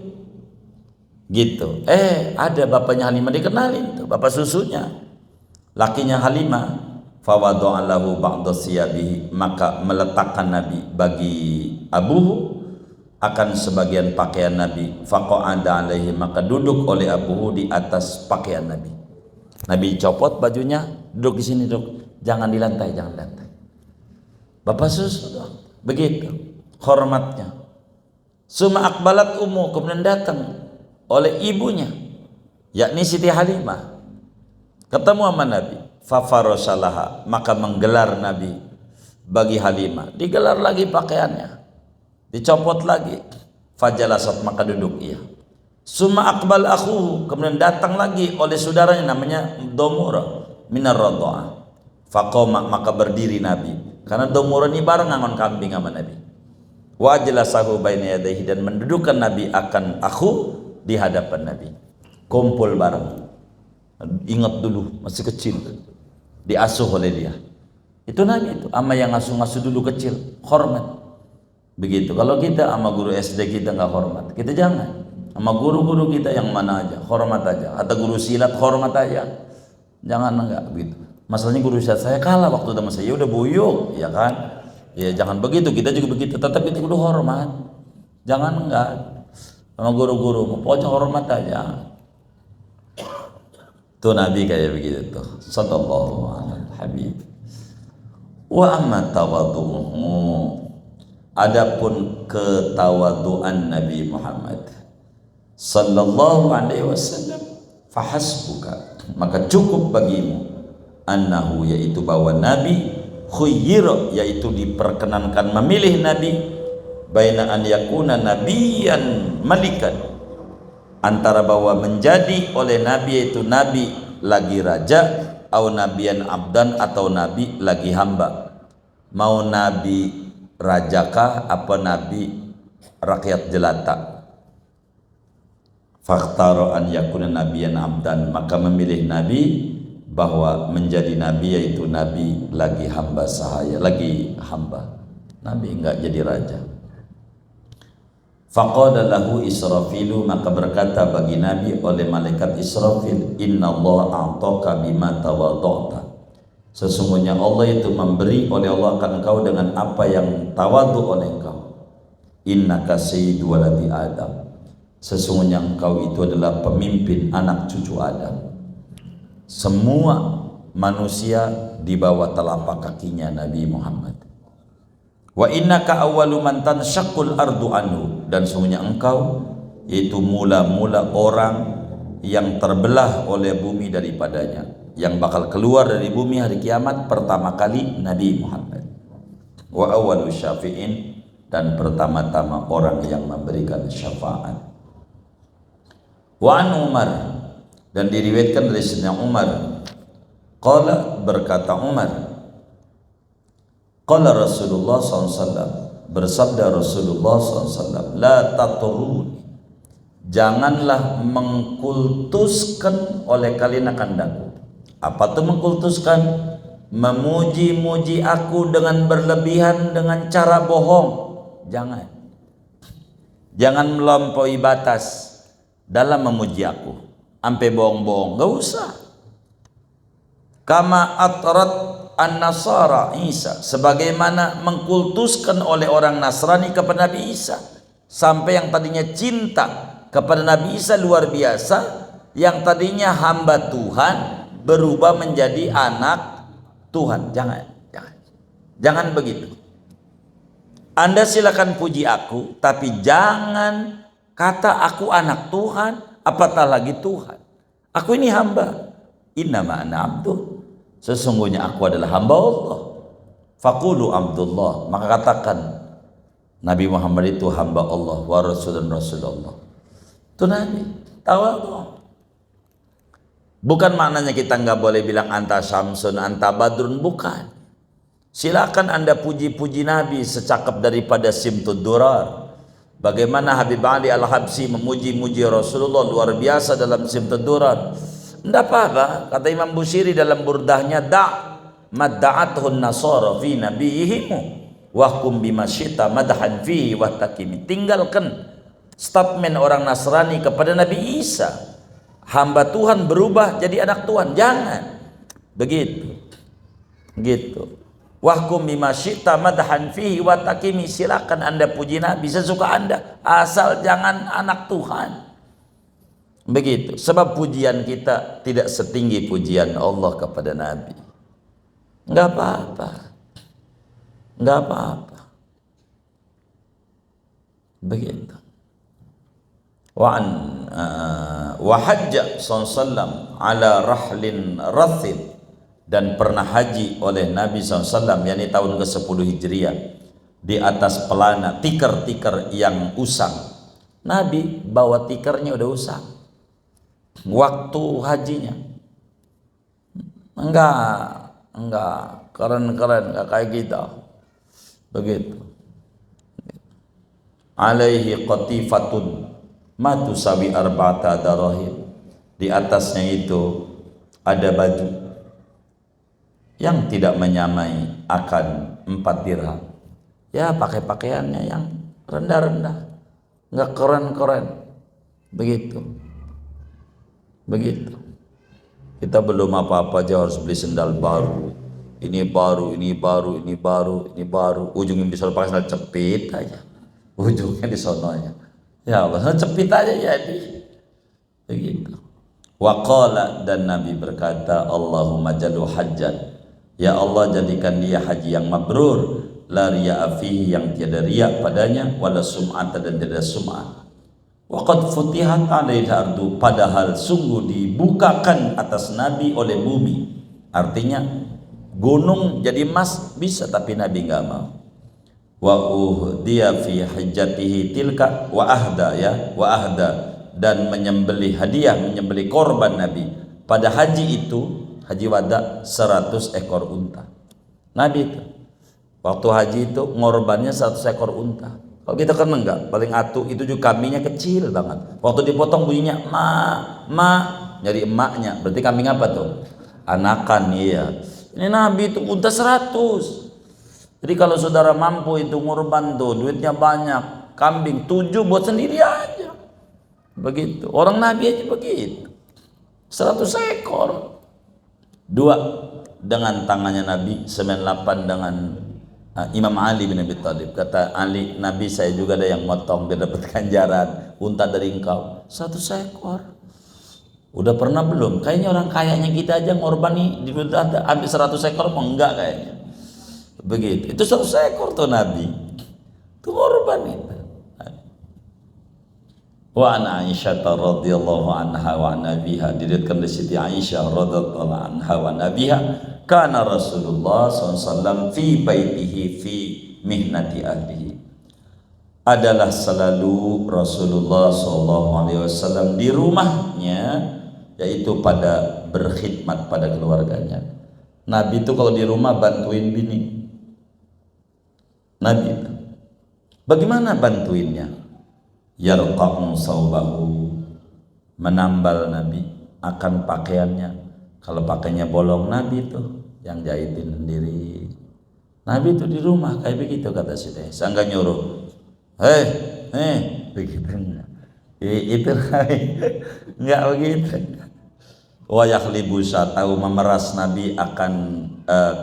gitu. Ada bapaknya Halimah, dikenalin tuh, bapak susunya, lakinya Halimah. Fawadha'a lahu ba'da siyabihi, maka meletakkan Nabi bagi abuhu akan sebagian pakaian Nabi. Faqa'ada alaihi, maka duduk oleh abuhu di atas pakaian Nabi. Nabi copot bajunya, duduk di sini, duduk. Jangan di lantai, jangan di lantai. Bapak susu begitu hormatnya. Suma akbalat ummu, kemudian datang oleh ibunya, yakni Siti Halimah, ketemu sama Nabi. Fafarosalaha, maka menggelar Nabi bagi Halimah, digelar lagi pakaiannya, dicopot lagi. Fajalasat, maka duduk ia. Suma akbal akhuhu, kemudian datang lagi oleh saudaranya namanya Domura minar radha'ah. Faqoma, maka berdiri Nabi, karena Domura ini bareng ngangon kambing sama Nabi. Wa ajlasahu baina yadayhi, dan mendudukkan Nabi akan akhu di hadapan Nabi. Kumpul bareng. Ingat dulu masih kecil, diasuh oleh dia. Itu Nabi itu, ama yang ngasuh-ngasuh dulu kecil, hormat. Begitu. Kalau kita sama guru SD kita nggak hormat, kita jangan. Sama guru-guru kita yang mana aja, hormat aja. Atau guru silat, hormat aja. Jangan enggak begitu. Masalahnya guru silat saya kalah waktu sama saya, udah buyuk, ya kan? Ya jangan begitu, kita juga begitu. Tetap kita kudu hormat. Jangan enggak. Sama guru-guru, pokoknya hormat aja. Tuh Nabi kayak begitu tuh. Sallallahu alaihi habib. Wa amma tawadhu'u, adapun ketawaduan Nabi Muhammad sallallahu alaihi wasallam, fahasbuka, maka cukup bagimu, annahu, yaitu bahwa Nabi khuyyira, yaitu diperkenankan memilih Nabi, baina an yakuna nabiyan malikan, antara bahwa menjadi oleh Nabi yaitu Nabi lagi raja, atau nabiyan abdan, atau Nabi lagi hamba. Mau Nabi rajakah apa Nabi rakyat jelata? Fakhtara an yakuna nabiyan abdan, maka memilih Nabi bahwa menjadi Nabi yaitu Nabi lagi hamba sahaya, lagi hamba. Nabi enggak jadi raja. Faqala lahu Israfilu, maka berkata bagi Nabi oleh malaikat Israfil, Inna Allah a'taka bima tawadhu'ta, sesungguhnya Allah itu memberi oleh Allah akan engkau dengan apa yang tawadhu oleh engkau. Innaka sayyidu waladi Adam, sesungguhnya engkau itu adalah pemimpin anak cucu Adam. Semua manusia di bawah telapak kakinya Nabi Muhammad. Wa innaka awwalu man tanshaqqul ardu anhu, dan sesungguhnya engkau yaitu mula-mula orang yang terbelah oleh bumi daripadanya, yang bakal keluar dari bumi hari kiamat pertama kali Nabi Muhammad. Wa awwalu syafi'in, dan pertama-tama orang yang memberikan syafaat. Wa an Umar, dan diriwayatkan dari Sayyidina Umar, qala, berkata Umar, qala Rasulullah SAW, bersabda Rasulullah SAW, la taturuni, janganlah mengkultuskan oleh kalian akan daku. Apa itu mengkultuskan? Memuji-muji aku dengan berlebihan, dengan cara bohong. Jangan melampaui batas dalam memuji aku, sampai bohong-bohong, gak usah. Kama atrat an-nasara Isa, sebagaimana mengkultuskan oleh orang Nasrani kepada Nabi Isa, sampai yang tadinya cinta kepada Nabi Isa luar biasa, yang tadinya hamba Tuhan berubah menjadi anak Tuhan. Jangan begitu. Anda silakan puji aku, tapi jangan kata aku anak Tuhan, apatah lagi Tuhan. Aku ini hamba. Innama ana abduh, sesungguhnya aku adalah hamba Allah. Faqulu Abdullah, maka katakan Nabi Muhammad itu hamba Allah wa rasul dan Rasulullah. Itu Nabi tawadhu. Bukan maknanya kita nggak boleh bilang anta syamsun, anta badrun, bukan. Silakan Anda puji-puji Nabi secakap daripada Simtud Durar. Bagaimana Habib Ali Al-Habsyi memuji-muji Rasulullah luar biasa dalam Simtud Durar. Tidak apa-apa, kata Imam Busiri dalam burdahnya, da' madda'atuhun nasara fi nabiyihimu wahkum bima syi'ta madhan fihi wahtakimi. Tinggalkan statement orang Nasrani kepada Nabi Isa, hamba Tuhan berubah jadi anak Tuhan. Jangan begitu. Gitu. Wahkum bima syi'ta madhan fihi wahtakimi. Silakan Anda puji Nabi sesuka Anda, asal jangan anak Tuhan. Begitu. Sebab pujian kita tidak setinggi pujian Allah kepada Nabi. Enggak apa-apa. Enggak apa-apa. Begitu. Wa hajja sallallahu ala rahlin rathid, dan pernah haji oleh Nabi SAW, yakni tahun ke-10 Hijriah, di atas pelana tikar-tikar yang usang. Nabi bawa tikarnya udah usang waktu hajinya. Enggak keren-keren, enggak kayak kita. Begitu. Alaihi qatifatun ma tusawi arba'ata darahim. Di atasnya itu ada baju yang tidak menyamai akan 4 dirham. Ya, pakai pakaiannya yang rendah-rendah, enggak keren-keren. Begitu. Kita belum apa-apa aja harus beli sendal baru. Ini baru. Ujungnya bisa pakai sendal cepit aja. Ujungnya di sononya. Ya Allah, cepit aja jadi. Begitu. Waqala, dan Nabi berkata, Allahumma jalu hajjan. Ya Allah, jadikan dia haji yang mabrur, la riya'a fihi, yang tiada riya padanya, wala sum'ata, dan tiada sum'ah. Waqad futihat alaihi ardu, padahal sungguh dibukakan atas Nabi oleh bumi. Artinya gunung jadi emas bisa, tapi Nabi enggak mau. Wa uhdiya fi hajjatihi tilka wa ahda, dan menyembelih hadiah, menyembelih korban Nabi pada haji itu, haji wada, 100 ekor unta. Nabi itu waktu haji itu ngorbannya 100 ekor unta. Kalau kita kan enggak, paling atuh itu juga kambingnya kecil banget. Waktu dipotong bunyinya ma, nyari emaknya. Berarti kambing apa tuh? Anakan, iya. Ini Nabi itu unta 100. Jadi kalau saudara mampu itu ngorban tuh, duitnya banyak, kambing 7 buat sendiri aja. Begitu. Orang Nabi aja begitu. 100 ekor. 2 dengan tangannya Nabi, 98 dengan Imam Ali bin Abi Thalib. Kata Ali, Nabi, saya juga ada yang motong biar dapat ganjaran unta dari engkau. 100 ekor. Udah pernah belum? Kayaknya orang kayanya kita aja ngorban nih di unta habis 100 ekor mau enggak kayaknya. Begitu. Itu 100 ekor tuh Nabi. Itu ngorban itu. Wa an Aisyah radhiyallahu anha wa nabiha, diriwayatkan dari Siti Aisyah radhiyallahu anha wa nabiha, kana Rasulullah SAW fi baitihi fi mihnati ahlihi, adalah selalu Rasulullah SAW di rumahnya, yaitu pada berkhidmat pada keluarganya. Nabi itu kalau di rumah bantuin bini. Nabi itu bagaimana bantuinnya? Yarqa'u saubahu, menambal Nabi akan pakaiannya. Kalau pakainya bolong, Nabi itu yang jahitin sendiri. Nabi itu di rumah kayak begitu, kata Siti. Sangga nyuruh, begitu itu enggak begitu. Wa yakhlibu tahu memeras Nabi akan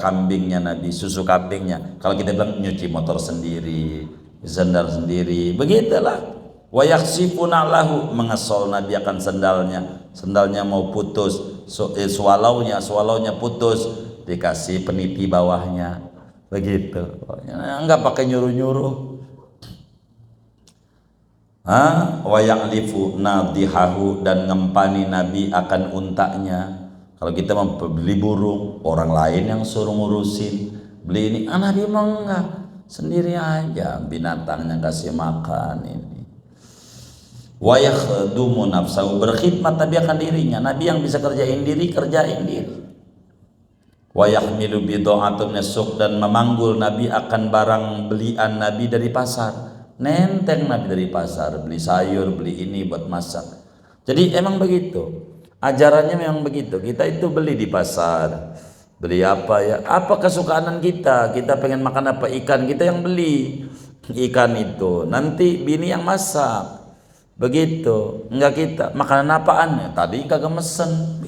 kambingnya Nabi, susu kambingnya. Kalau kita bilang nyuci motor sendiri, sendal sendiri, begitulah. Wa yakhsifuna lahu, mengesol Nabi akan sendalnya mau putus, swalaunya putus, dikasih peniti bawahnya, begitu. Enggak pakai nyuruh-nyuruh. Wa ya'lifu nadihahu, dan ngempani Nabi akan untanya. Kalau kita mau beli burung, orang lain yang suruh ngurusin, beli ini, Nabi mau enggak, sendiri aja binatangnya kasih makan ini. Wa yakhdumu nafsahu, berkhidmat Nabi akan dirinya. Nabi yang bisa kerjain diri. Wa yahmilu bid'atun nasuq, dan memanggul Nabi akan barang belian Nabi dari pasar. Nenteng Nabi dari pasar, beli sayur, beli ini buat masak. Jadi emang begitu. Ajarannya memang begitu. Kita itu beli di pasar, Beli apa ya? Apa kesukaan kita? Kita pengen makan apa? Ikan, kita yang beli ikan itu. Nanti bini yang masak. Begitu. Enggak kita. Makanan apaan ya? Tadi kagak mesen.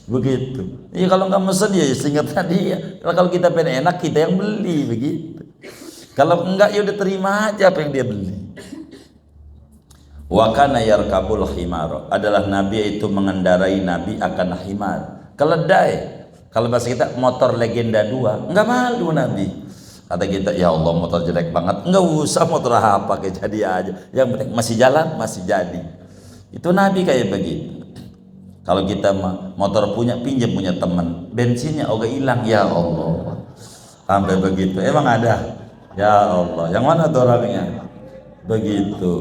Begitu. Ya kalau nggak mesen ya seingat tadi ya. Kalau kita pengen enak, kita yang beli. Begitu. Kalau enggak ya udah terima aja apa yang dia beli. Wa kana yarkabul himar, adalah Nabi itu mengendarai Nabi akan himar, keledai. Kalau bahasa kita motor legenda 2, enggak malu Nabi. Kata kita, ya Allah motor jelek banget, enggak usah motor apa kayak jadi aja. Yang penting masih jalan, masih jadi. Itu Nabi kayak begitu. Kalau kita motor punya, pinjam punya teman, bensinnya oga hilang, ya Allah. Sampai begitu. Emang ada? Ya Allah. Yang mana tuh orangnya? Begitu.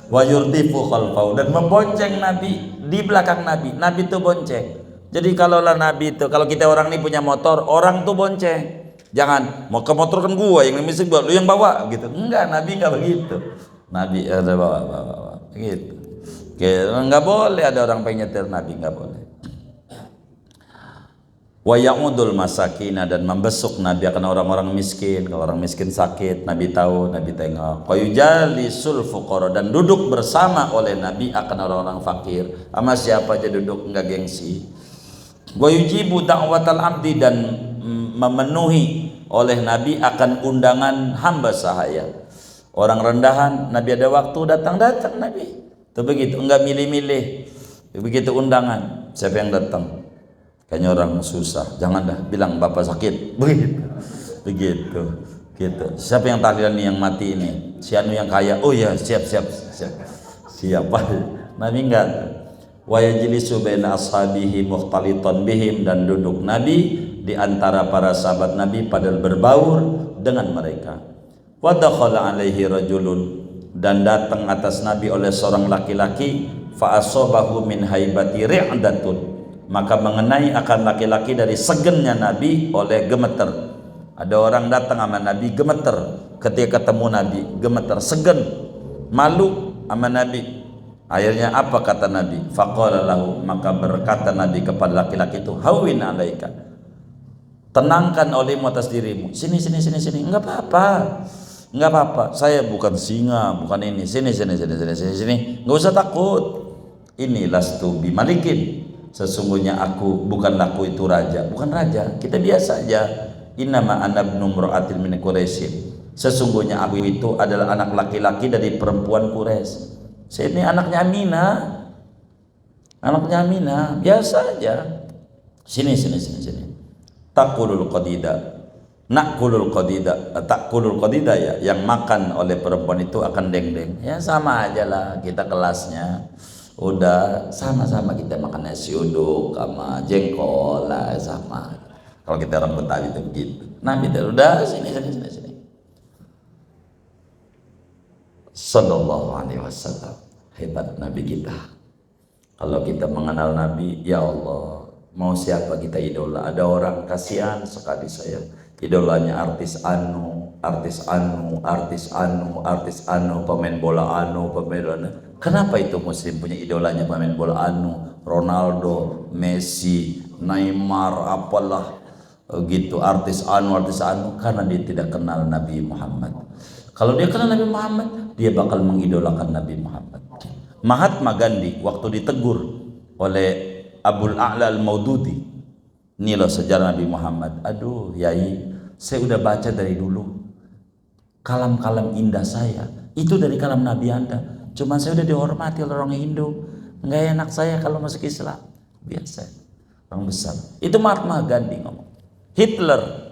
Wa yurdifu khalfahu, dan membonceng Nabi di belakang Nabi. Nabi itu bonceng. Jadi kalaulah Nabi itu, kalau kita orang ini punya motor, orang tuh bonceng. Jangan mau ke motor kan gua yang mesti gua, lu yang bawa gitu. Enggak, Nabi enggak begitu. Nabi ada bawa gitu. Enggak boleh ada orang pengen nyetir Nabi, enggak boleh. Wa ya'udul masakina, dan membesuk Nabi akan orang-orang miskin. Kalau orang miskin sakit, Nabi tahu, Nabi tengok. Wa yujalisul fuqara, dan duduk bersama oleh Nabi akan orang-orang fakir. Sama siapa aja duduk, enggak gengsi. Wa yujibu da'watal abdi, dan memenuhi oleh Nabi akan undangan hamba sahaya. Orang rendahan, Nabi ada waktu datang Nabi. Itu begitu, enggak milih-milih. Begitu undangan, siapa yang datang? Kayaknya orang susah, jangan dah bilang bapak sakit. Begitu. Gitu. Siapa yang tahlilan nih yang mati ini? Si anu yang kaya. Oh ya, siap. Siapa? Nabi enggak. Wa yajlisu baina ashabihi mukhtalitan bihim, dan duduk Nabi di antara para sahabat Nabi padahal berbaur dengan mereka. Wa dakhala alaihi rajulun, dan datang atas Nabi oleh seorang laki-laki, fa asabahu min haibati ri'datun, maka mengenai akan laki-laki dari segennya Nabi oleh gemeter. Ada orang datang sama Nabi gemeter, ketika ketemu Nabi gemeter, segen, malu sama Nabi. Akhirnya apa kata Nabi? Faqala lahu, maka berkata Nabi kepada laki-laki itu, hawin alaika, tenangkan olehmu atas dirimu. Sini. Enggak apa-apa. Saya bukan singa, bukan ini. Sini. Enggak usah takut. Ini lastu bimalikin. Sesungguhnya aku bukanlah aku itu raja, bukan raja. Kita biasa aja. Innama ana ibnu imra'atin min Quraisy. Sesungguhnya aku itu adalah anak laki-laki dari perempuan Quraisy. Saya ini anaknya Aminah, biasa aja. Sini. Takulul qadida ya, yang makan oleh perempuan itu akan deng-deng. Ya sama aja lah kita kelasnya. Udah sama-sama kita makan nasi uduk sama jengkol lah, sama. Kalau kita orang Betawi itu begitu. Nabi udah sini. Sallallahu alaihi wasallam. Hebat Nabi kita. Kalau kita mengenal Nabi, ya Allah, mau siapa kita idola. Ada orang kasihan sekali saya, idolanya artis anu, pemain bola anu. Kenapa itu muslim punya idolanya pemain bola anu, Ronaldo, Messi, Neymar, apalah gitu, artis anu? Karena dia tidak kenal Nabi Muhammad. Kalau dia kenal Nabi Muhammad, dia bakal mengidolakan Nabi Muhammad. Mahatma Gandhi waktu ditegur oleh Abul A'la al-Maududi, ini loh sejarah Nabi Muhammad. Aduh yai, saya udah baca dari dulu kalam-kalam indah saya itu dari kalam Nabi Anda, cuma saya udah dihormati oleh orang Hindu, nggak enak saya kalau masuk Islam. Biasa, orang besar. Itu Mahatma Gandhi ngomong. Hitler,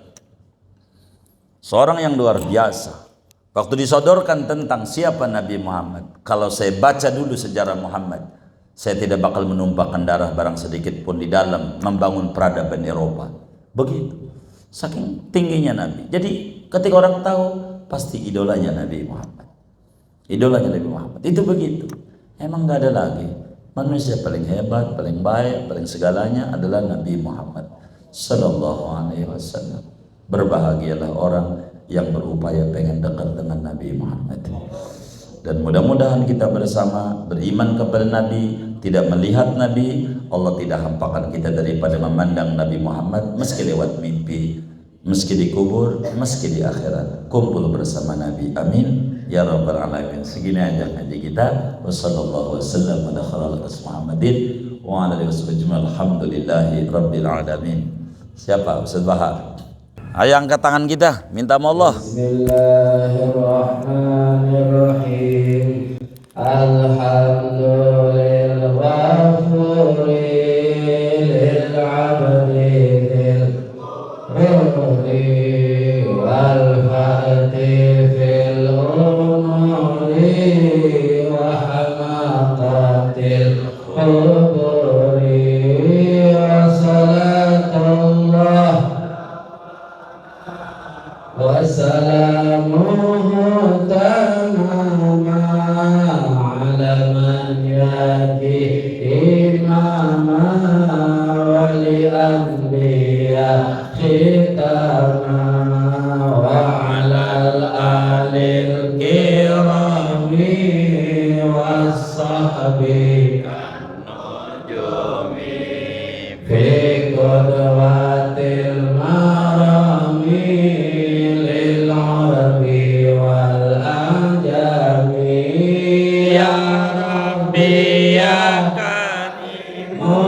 seorang yang luar biasa. Waktu disodorkan tentang siapa Nabi Muhammad, kalau saya baca dulu sejarah Muhammad, saya tidak bakal menumpahkan darah barang sedikit pun di dalam membangun peradaban Eropa. Begitu, saking tingginya Nabi. Jadi ketika orang tahu, pasti idolanya Nabi Muhammad. Itu begitu. Emang gak ada lagi manusia paling hebat, paling baik, paling segalanya adalah Nabi Muhammad Sallallahu Alaihi Wasallam. Berbahagialah orang yang berupaya pengen dekat dengan Nabi Muhammad. Dan mudah-mudahan kita bersama beriman kepada Nabi, tidak melihat Nabi, Allah tidak hampakan kita daripada memandang Nabi Muhammad meski lewat mimpi, meski dikubur, meski di akhirat. Kumpul bersama Nabi. Amin ya rabbal alamin. Segini aja ngaji kita. Wassallallahu wasallam ala khairil Muhammadin wa ala alihi wasallam. Alhamdulillahi rabbil alamin. Siapa? Ustaz Bahar. Ayo angkat tangan kita, minta sama Allah. Bismillahirrahmanirrahim. Alhamdulillah ghafuril abdil ruri wal fatih fil umuri wa hamaqatil quburi wa salatullah wa salamuhu tamama ala man yati imama wali anbiya khitama wa ala alil kirami was-sahbi an-nujumi fi qudwatil marami lil arabi wal ajami ya rabbi ya karimu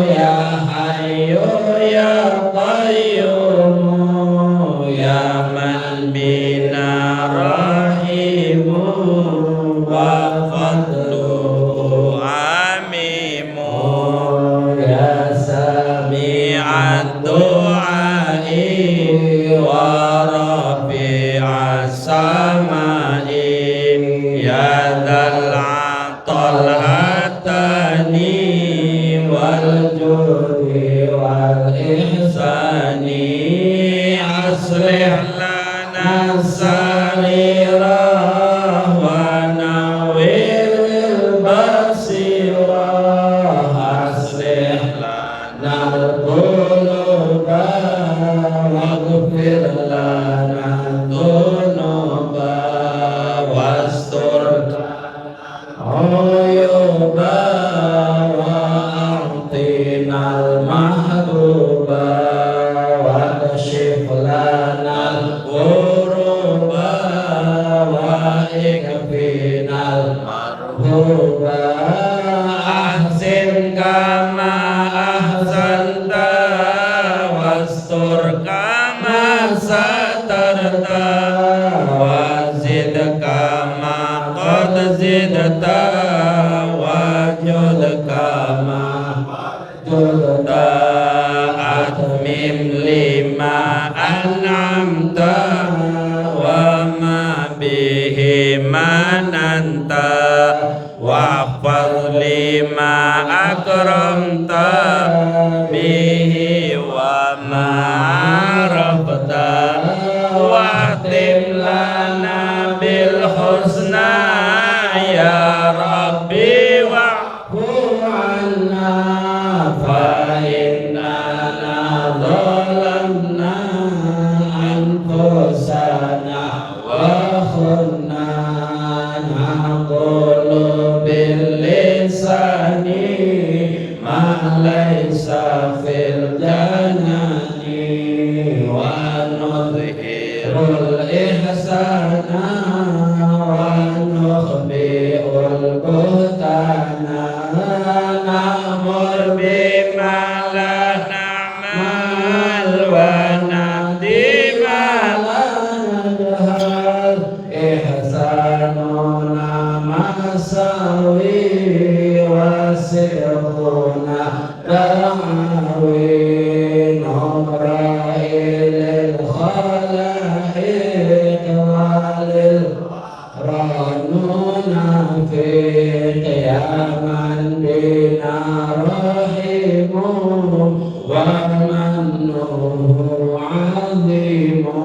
ya hayyu ya qayyumu ya man bina rahimu wa fadluhu amimu ya sami'ad du'ai wa rafi'as samai ya dzal atal hatani wal judi wal ihsani aslih lana sarirah wa nawwiril basirah aslih lana al-quluba waghfir lana dhunuba wastur uyuba wa a'tinal mahbuba wa kashif lanal kuruba wa ikfinal marhuba ahsin kama ahsanta wastur kama satarta wazid kama qad zidta wajud kama judta atmim lima an'amta wa ma bihi mananta wahfaz lima akramta bihi wa ma arafta wahtim lana bil husna ya rabbi wa'fu anna fa innana zalamna anfusana wa khunna naqulu bil lisani ma laysa fil janani wa nudhirul ihsana wa nukhbi'ul buhtana na'mur bima la na'mal wa nahdi ma la najhal ihsanuna masawi wa sirruna da'awi numra'ilil khalahiq walil ranuna fiq ya man bina rahimu wa mannuhu azimu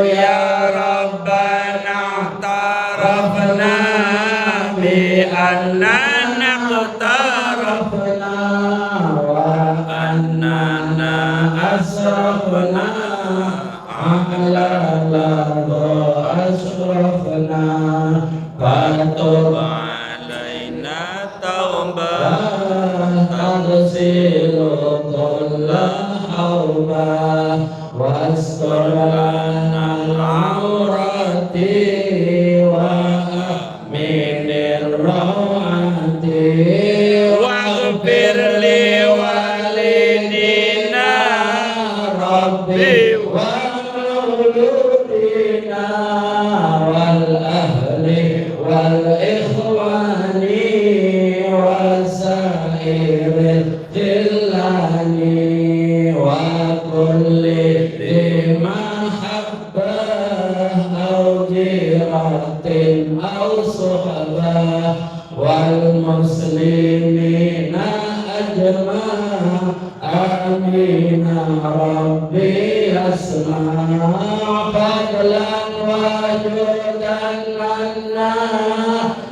ya rabbana tarafna bi annana qtarafna wa annana asrafna ala ladha asrafna fatub alaina taubatan كل حوبا واستر لنا العورات وأمن الروعة واغفر لوالدينا ربي ومولودنا والأهل والإخوان وسائر الخلان وكل ذي محبة أو جيرة أو صحبة والمسلمين أجمع آمين ربي يسمع فضلا وجودا لنا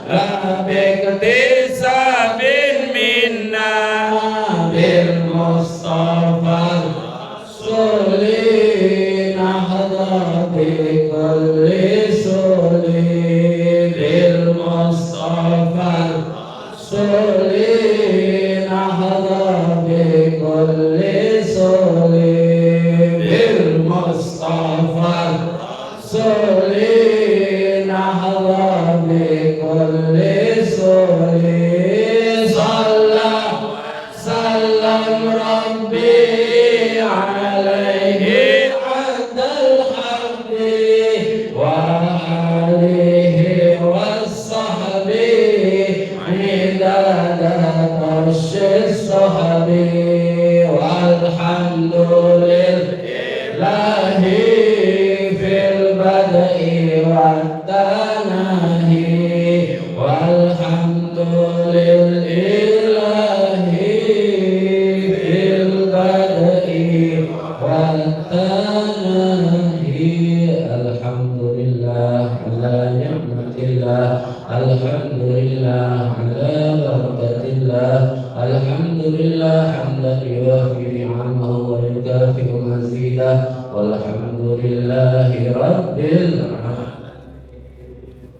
لا باكتساب منا بالمصطفى الرسول نحظى بكل سول بالمصطفى الرسول نحظى بكل سول بالمصطفى الرسول نحظى بكل سول صلى سلم ربي عليه عند الحب وآله والصحب عداد طرش الصحب والحمد لله في البدء والتناهي والحمد لله في البدء والتناهي الحمد لله على نعمة الله الحمد لله على بركة الله الحمد لله حمدا يوافي نعمه ويكافئ مزيده والحمد لله رب العالمين.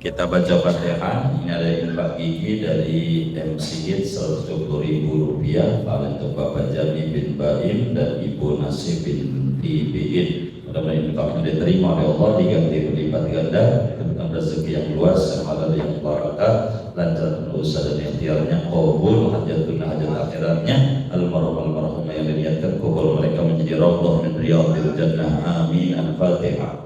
Kita baca Fatihah. Ini ada infak gigi dari MC Hit Rp120 paling untuk Bapak Jami bin Baim dan Ibu Nasib binti Biin. Mudah-mudahan infaknya diterima oleh Allah, diganti berlipat ganda, dengan rezeki yang luas, halal yang barakah, lancar usaha dan ikhtiarnya, qabul hajatun hajat akhiratnya, almarhum yang diniatkan kubur mereka menjadi raudhah min riyadil jannah. Amin. Al-Fatihah.